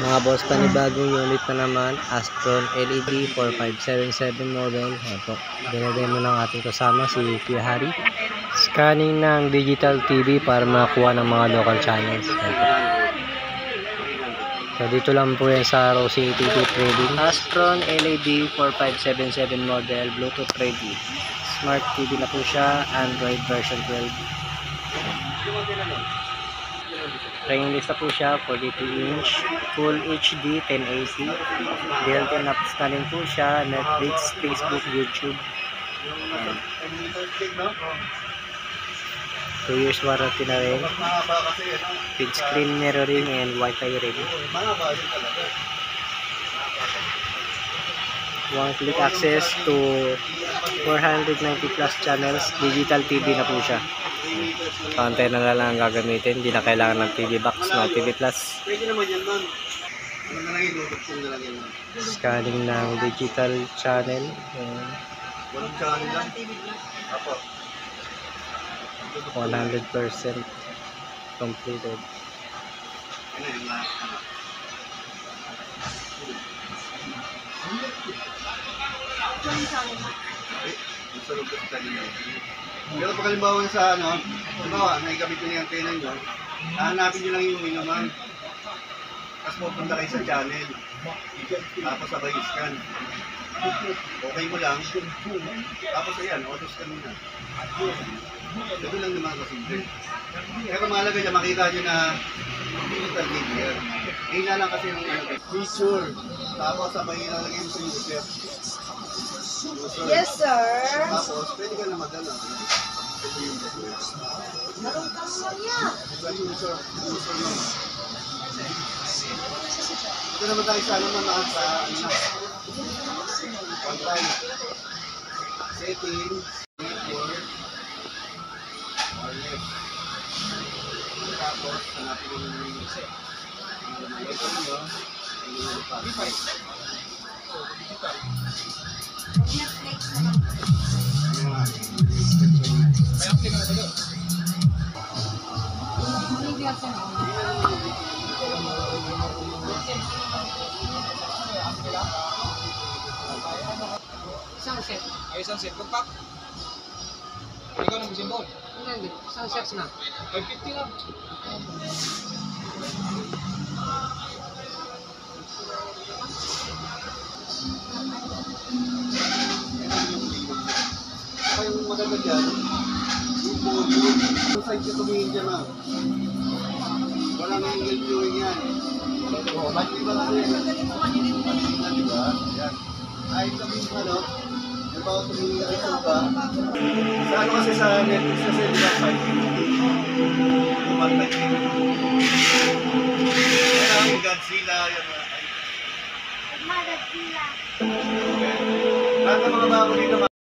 Mga boss, panibagong unit na naman, Astron LED 4577 model. Ito, dinademo ng ating kasama si Kuya Harry. Scanning ng digital TV para makakuha ng mga local channels. Ito. So dito lang po yan sa Rosie TV Trading. Astron LED 4577 model, Bluetooth ready. Smart TV na po siya, Android version 12. Training lista po siya, 42-inch, Full HD, 1080, built-in app scanning po siya, Netflix, Facebook, YouTube. 2 years warranty na rin, with screen mirroring and Wi-Fi ready. One-click access to 490 plus channels, digital TV na po siya. Antena na lang ang gagamitin, hindi na kailangan ng TV box na TV plus. Pwede naman yan, ma'am. Ano na lang yung yan, ma'am. Scanning ng digital channel. One channel lang. Apo. 100% completed. Ano yung last na? Sa loob sa kanila. Pero pag halimbawa sa ano, halimbawa, naikabit nyo na yung antena nyo, hahanapin nyo lang yung naman. Tapos pupunta kayo sa channel. Tapos sabay scan. Okay mo lang. Tapos ayan, auto scan mo na. Ito lang naman kasimple. Pero mahalaga niya, makita nyo na digital media. Ngayon na lang kasi yung feature. Tapos sabay ilalagay mo sa user. Yes, sir. Tapos, pwede ka na magana. Marunong mo yan. Ito naman tayo sa alam na sa one time. Setting. Wireless. Tapos, hanapin mo yung set. Ito nyo. Netflix naman. Isang set. Ay, isang set. Pagpak. Ikaw nang simbol. Hindi. Isang set na. 550 lang. Saka yung maganda dyan, yung volume, yung side ka tumingin dyan na. Walang angle viewing yan. Ba't iba kasi yan? Diba? Yan. Kahit sabihin mo ano, yung bawat tumingin ka sa iba. Sa ano kasi sa Netflix kasi, diba, 550. Yung mag-like. Yan ang Godzilla, yan na. Godzilla. Lahat ng mga bago dito,